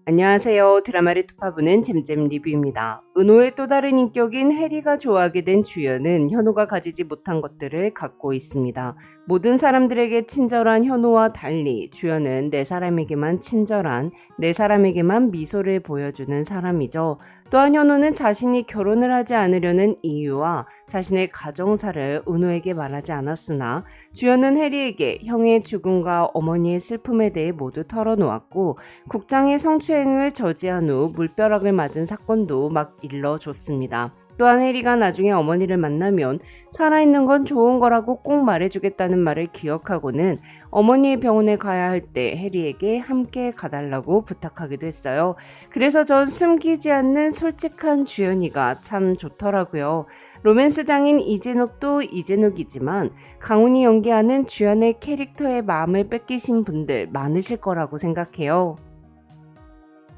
안녕하세요. 드라마를 투파보는 잼잼 리뷰입니다. 은호의 또 다른 인격인 해리가 좋아하게 된 주연은 현호가 가지지 못한 것들을 갖고 있습니다. 모든 사람들에게 친절한 현호와 달리 주연은 네 사람에게만 친절한, 네 사람에게만 미소를 보여주는 사람이죠. 또한 현호는 자신이 결혼을 하지 않으려는 이유와 자신의 가정사를 은호에게 말하지 않았으나 주연은 해리에게 형의 죽음과 어머니의 슬픔에 대해 모두 털어놓았고 국장의 성추행을 저지한 후 물벼락을 맞은 사건도 막 일러줬습니다. 또한 해리가 나중에 어머니를 만나면 살아있는 건 좋은 거라고 꼭 말해주겠다는 말을 기억하고는 어머니의 병원에 가야 할 때 해리에게 함께 가달라고 부탁하기도 했어요. 그래서 전 숨기지 않는 솔직한 주연이가 참 좋더라고요. 로맨스장인 이진욱도 이진욱이지만 강훈이 연기하는 주연의 캐릭터의 마음을 뺏기신 분들 많으실 거라고 생각해요.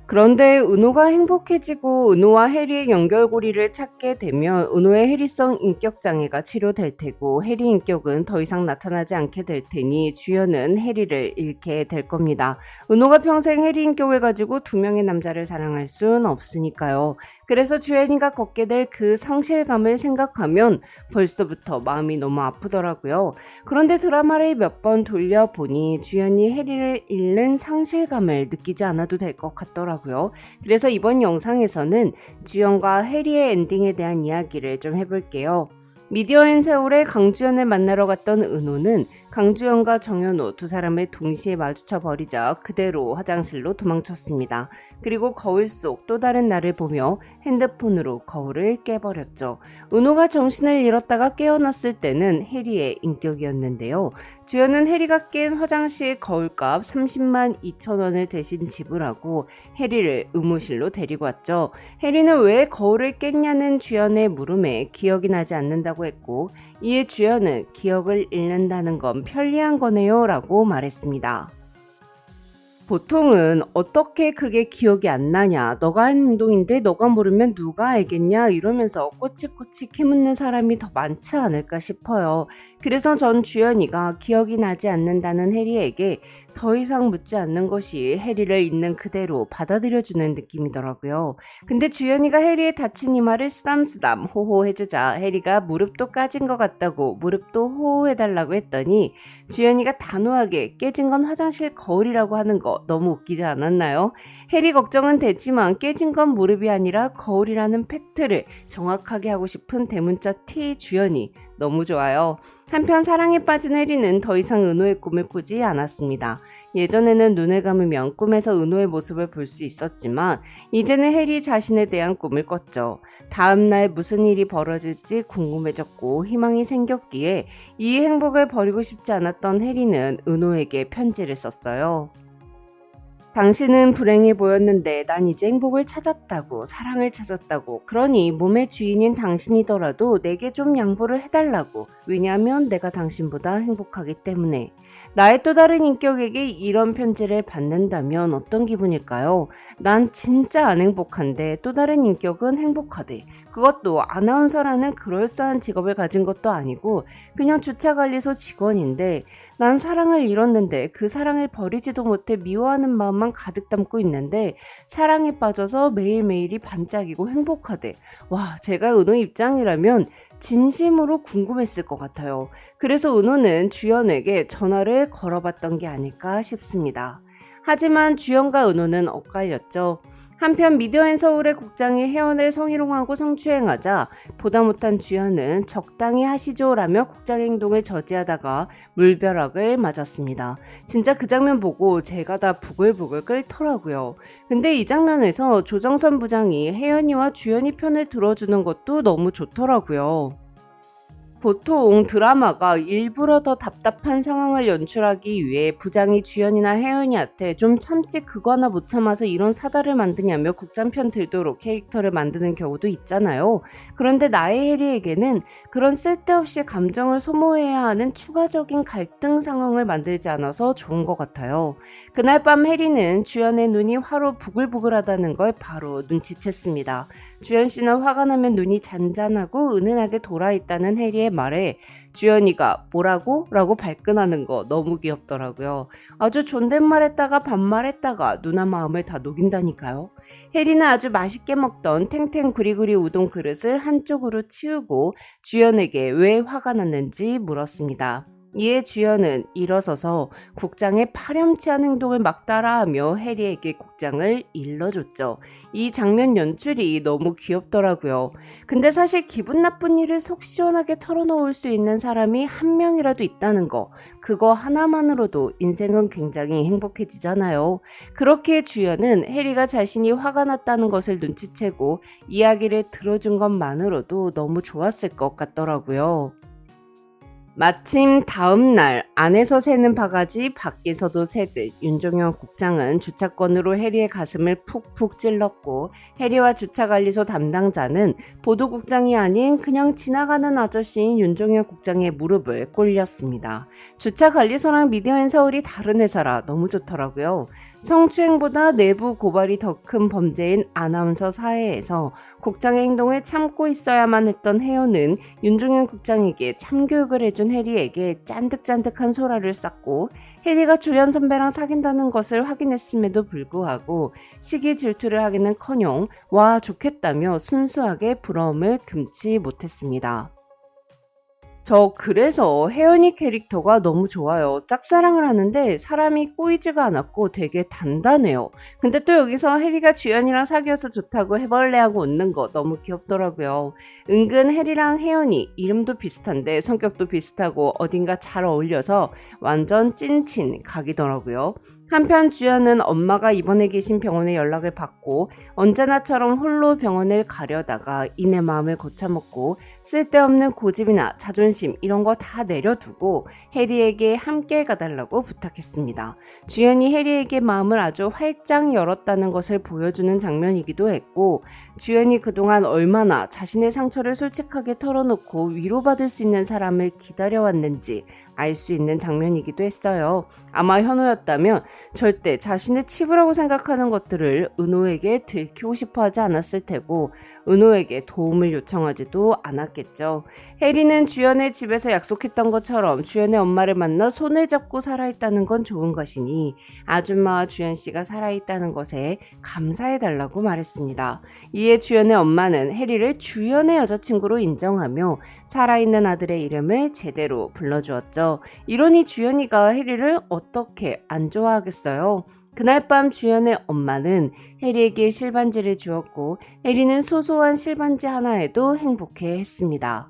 그런데 은호가 행복해지고 은호와 해리의 연결고리를 찾게 되면 은호의 해리성 인격장애가 치료될 테고 해리 인격은 더 이상 나타나지 않게 될 테니 주연은 해리를 잃게 될 겁니다. 은호가 평생 해리 인격을 가지고 두 명의 남자를 사랑할 순 없으니까요. 그래서 주연이가 겪게 될 그 상실감을 생각하면 벌써부터 마음이 너무 아프더라고요. 그런데 드라마를 몇 번 돌려보니 주연이 해리를 잃는 상실감을 느끼지 않아도 될 것 같더라고요. 그래서 이번 영상에서는 주연과 해리의 엔딩에 대한 이야기를 좀 해볼게요. 미디어앤 세월에 강주연을 만나러 갔던 은호는 강주연과 정현호 두 사람을 동시에 마주쳐 버리자 그대로 화장실로 도망쳤습니다. 그리고 거울 속 또 다른 나를 보며 핸드폰으로 거울을 깨버렸죠. 은호가 정신을 잃었다가 깨어났을 때는 해리의 인격이었는데요. 주연은 해리가 깬 화장실 거울값 30만 2천 원을 대신 지불하고 해리를 의무실로 데리고 왔죠. 해리는 왜 거울을 깼냐는 주연의 물음에 기억이 나지 않는다고 했고 이에 주연은 기억을 잃는다는 건 편리한 거네요 라고 말했습니다. 보통은 어떻게 그게 기억이 안 나냐, 너가 한 행동인데 너가 모르면 누가 알겠냐 이러면서 꼬치꼬치 캐묻는 사람이 더 많지 않을까 싶어요. 그래서 전 주연이가 기억이 나지 않는다는 해리에게 더 이상 묻지 않는 것이 해리를 있는 그대로 받아들여주는 느낌이더라고요. 근데 주연이가 해리의 다친 이마를 쓰담쓰담 호호해주자 해리가 무릎도 까진 것 같다고 무릎도 호호해달라고 했더니 주연이가 단호하게 깨진 건 화장실 거울이라고 하는 거 너무 웃기지 않았나요? 해리 걱정은 되지만 깨진 건 무릎이 아니라 거울이라는 팩트를 정확하게 하고 싶은 대문자 T 주연이 너무 좋아요. 한편 사랑에 빠진 해리는 더 이상 은호의 꿈을 꾸지 않았습니다. 예전에는 눈을 감으면 꿈에서 은호의 모습을 볼 수 있었지만 이제는 해리 자신에 대한 꿈을 꿨죠. 다음날 무슨 일이 벌어질지 궁금해졌고 희망이 생겼기에 이 행복을 버리고 싶지 않았던 해리는 은호에게 편지를 썼어요. 당신은 불행해 보였는데 난 이제 행복을 찾았다고, 사랑을 찾았다고. 그러니 몸의 주인인 당신이더라도 내게 좀 양보를 해달라고. 왜냐하면 내가 당신보다 행복하기 때문에. 나의 또 다른 인격에게 이런 편지를 받는다면 어떤 기분일까요? 난 진짜 안 행복한데 또 다른 인격은 행복하대. 그것도 아나운서라는 그럴싸한 직업을 가진 것도 아니고 그냥 주차관리소 직원인데 난 사랑을 잃었는데 그 사랑을 버리지도 못해 미워하는 마음만 가득 담고 있는데 사랑에 빠져서 매일매일이 반짝이고 행복하대. 와, 제가 은호 입장이라면 진심으로 궁금했을 것 같아요. 그래서 은호는 주연에게 전화를 걸어봤던 게 아닐까 싶습니다. 하지만 주연과 은호는 엇갈렸죠. 한편 미디어앤서울의 국장이 혜원을 성희롱하고 성추행하자 보다 못한 주연은 적당히 하시죠 라며 국장 행동을 저지하다가 물벼락을 맞았습니다. 진짜 그 장면 보고 제가 다 부글부글 끓더라고요. 근데 이 장면에서 조정선 부장이 혜연이와 주연이 편을 들어주는 것도 너무 좋더라고요. 보통 드라마가 일부러 더 답답한 상황을 연출하기 위해 부장이 주연이나 혜연이한테 좀 참지 그거 하나 못 참아서 이런 사달을 만드냐며 국장편 들도록 캐릭터를 만드는 경우도 있잖아요. 그런데 나의 해리에게는 그런 쓸데없이 감정을 소모해야 하는 추가적인 갈등 상황을 만들지 않아서 좋은 것 같아요. 그날 밤 해리는 주연의 눈이 화로 부글부글하다는 걸 바로 눈치챘습니다. 주연씨는 화가 나면 눈이 잔잔하고 은은하게 돌아있다는 해리의 해리의 말에 주연이가 뭐라고? 라고 발끈하는 거 너무 귀엽더라고요. 아주 존댓말했다가 반말했다가 누나 마음을 다 녹인다니까요. 해리는 아주 맛있게 먹던 탱탱 구리구리 우동 그릇을 한쪽으로 치우고 주연에게 왜 화가 났는지 물었습니다. 이에 주연은 일어서서 국장의 파렴치한 행동을 막 따라하며 해리에게 국장을 일러줬죠. 이 장면 연출이 너무 귀엽더라고요. 근데 사실 기분 나쁜 일을 속 시원하게 털어놓을 수 있는 사람이 한 명이라도 있다는 거, 그거 하나만으로도 인생은 굉장히 행복해지잖아요. 그렇게 주연은 해리가 자신이 화가 났다는 것을 눈치채고 이야기를 들어준 것만으로도 너무 좋았을 것 같더라고요. 마침 다음 날 안에서 새는 바가지 밖에서도 새듯 윤종현 국장은 주차권으로 해리의 가슴을 푹푹 찔렀고 해리와 주차관리소 담당자는 보도국장이 아닌 그냥 지나가는 아저씨인 윤종현 국장의 무릎을 꿇렸습니다. 주차관리소랑 미디어앤서울이 다른 회사라 너무 좋더라고요. 성추행보다 내부 고발이 더 큰 범죄인 아나운서 사회에서 국장의 행동을 참고 있어야만 했던 혜연은 윤종현 국장에게 참교육을 해준 해리에게 짠득짠득한 소라를 쌌고 해리가 주연 선배랑 사귄다는 것을 확인했음에도 불구하고 시기 질투를 하기는커녕 와 좋겠다며 순수하게 부러움을 금치 못했습니다. 저 그래서 혜연이 캐릭터가 너무 좋아요. 짝사랑을 하는데 사람이 꼬이지가 않았고 되게 단단해요. 근데 또 여기서 해리가 주연이랑 사귀어서 좋다고 해벌레하고 웃는 거 너무 귀엽더라고요. 은근 해리랑 혜연이 이름도 비슷한데 성격도 비슷하고 어딘가 잘 어울려서 완전 찐친 각이더라고요. 한편 주연은 엄마가 입원해 계신 병원에 연락을 받고 언제나처럼 홀로 병원을 가려다가 이내 마음을 고쳐먹고 쓸데없는 고집이나 자존심 이런 거 다 내려두고 해리에게 함께 가달라고 부탁했습니다. 주연이 해리에게 마음을 아주 활짝 열었다는 것을 보여주는 장면이기도 했고 주연이 그동안 얼마나 자신의 상처를 솔직하게 털어놓고 위로받을 수 있는 사람을 기다려왔는지 알 수 있는 장면이기도 했어요. 아마 현우였다면 절대 자신의 치부라고 생각하는 것들을 은호에게 들키고 싶어 하지 않았을 테고 은호에게 도움을 요청하지도 않았겠죠. 해리는 주연의 집에서 약속했던 것처럼 주연의 엄마를 만나 손을 잡고 살아있다는 건 좋은 것이니 아줌마와 주연씨가 살아있다는 것에 감사해달라고 말했습니다. 이에 주연의 엄마는 해리를 주연의 여자친구로 인정하며 살아있는 아들의 이름을 제대로 불러주었죠. 이러니 주연이가 해리를 어떻게 안 좋아하겠어요? 그날 밤 주연의 엄마는 해리에게 실반지를 주었고 해리는 소소한 실반지 하나에도 행복해 했습니다.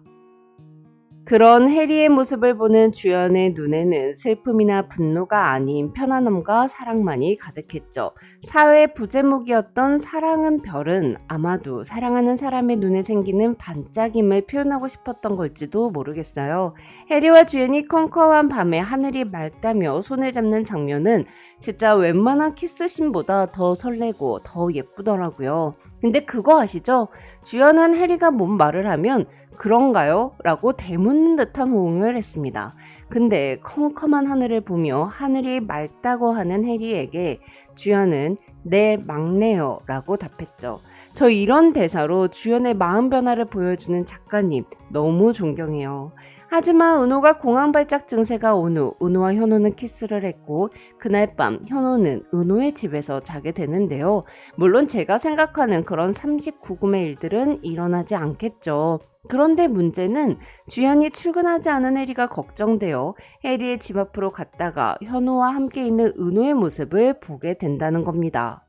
그런 해리의 모습을 보는 주연의 눈에는 슬픔이나 분노가 아닌 편안함과 사랑만이 가득했죠. 사회의 부제목이었던 사랑은 별은 아마도 사랑하는 사람의 눈에 생기는 반짝임을 표현하고 싶었던 걸지도 모르겠어요. 해리와 주연이 컴컴한 밤에 하늘이 맑다며 손을 잡는 장면은 진짜 웬만한 키스신보다 더 설레고 더 예쁘더라고요. 근데 그거 아시죠? 주연은 해리가 뭔 말을 하면 그런가요? 라고 되묻는 듯한 호응을 했습니다. 근데 컴컴한 하늘을 보며 하늘이 맑다고 하는 해리에게 주연은 네 막내요 라고 답했죠. 저 이런 대사로 주연의 마음 변화를 보여주는 작가님 너무 존경해요. 하지만 은호가 공황발작 증세가 온 후 은호와 현호는 키스를 했고 그날 밤 현호는 은호의 집에서 자게 되는데요. 물론 제가 생각하는 그런 39금의 일들은 일어나지 않겠죠. 그런데 문제는 주연이 출근하지 않은 해리가 걱정되어 해리의 집 앞으로 갔다가 현호와 함께 있는 은호의 모습을 보게 된다는 겁니다.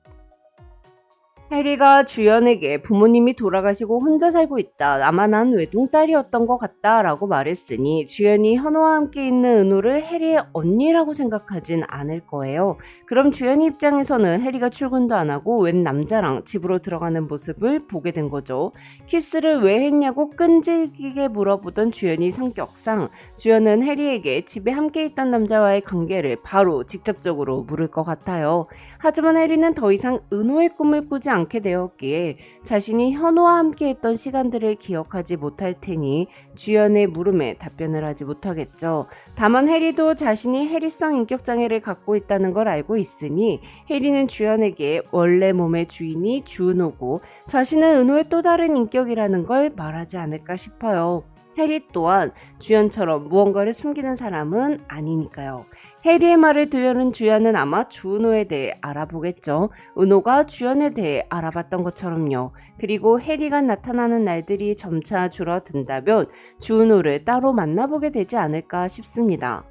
해리가 주연에게 부모님이 돌아가시고 혼자 살고 있다. 아마 난 외동딸이었던 것 같다 라고 말했으니 주연이 현호와 함께 있는 은호를 해리의 언니라고 생각하진 않을 거예요. 그럼 주연이 입장에서는 해리가 출근도 안 하고 웬 남자랑 집으로 들어가는 모습을 보게 된 거죠. 키스를 왜 했냐고 끈질기게 물어보던 주연이 성격상 주연은 해리에게 집에 함께 있던 남자와의 관계를 바로 직접적으로 물을 것 같아요. 하지만 해리는 더 이상 은호의 꿈을 꾸지 않게 되었기에 자신이 현호와 함께 했던 시간들을 기억하지 못할 테니 주연의 물음에 답변을 하지 못하겠죠. 다만 해리도 자신이 해리성 인격장애를 갖고 있다는 걸 알고 있으니 해리는 주연에게 원래 몸의 주인이 주은호고 자신은 은호의 또 다른 인격이라는 걸 말하지 않을까 싶어요. 해리 또한 주연처럼 무언가를 숨기는 사람은 아니니까요. 해리의 말을 들은 주연은 아마 주은호에 대해 알아보겠죠. 은호가 주연에 대해 알아봤던 것처럼요. 그리고 해리가 나타나는 날들이 점차 줄어든다면 주은호를 따로 만나보게 되지 않을까 싶습니다.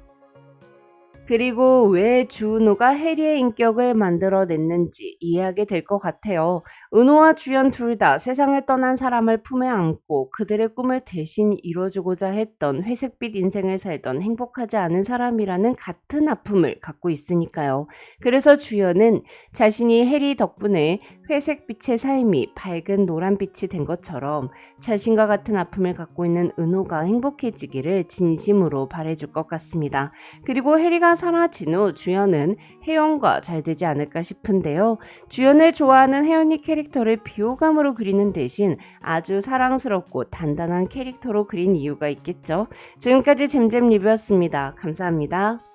그리고 왜 주은호가 해리의 인격을 만들어냈는지 이해하게 될 것 같아요. 은호와 주연 둘 다 세상을 떠난 사람을 품에 안고 그들의 꿈을 대신 이뤄주고자 했던 회색빛 인생을 살던 행복하지 않은 사람이라는 같은 아픔을 갖고 있으니까요. 그래서 주연은 자신이 해리 덕분에 회색빛의 삶이 밝은 노란빛이 된 것처럼 자신과 같은 아픔을 갖고 있는 은호가 행복해지기를 진심으로 바라줄 것 같습니다. 그리고 해리가 사라진 후 주연은 혜연과 잘 되지 않을까 싶은데요. 주연을 좋아하는 혜연이 캐릭터를 비호감으로 그리는 대신 아주 사랑스럽고 단단한 캐릭터로 그린 이유가 있겠죠. 지금까지 잼잼 리뷰였습니다. 감사합니다.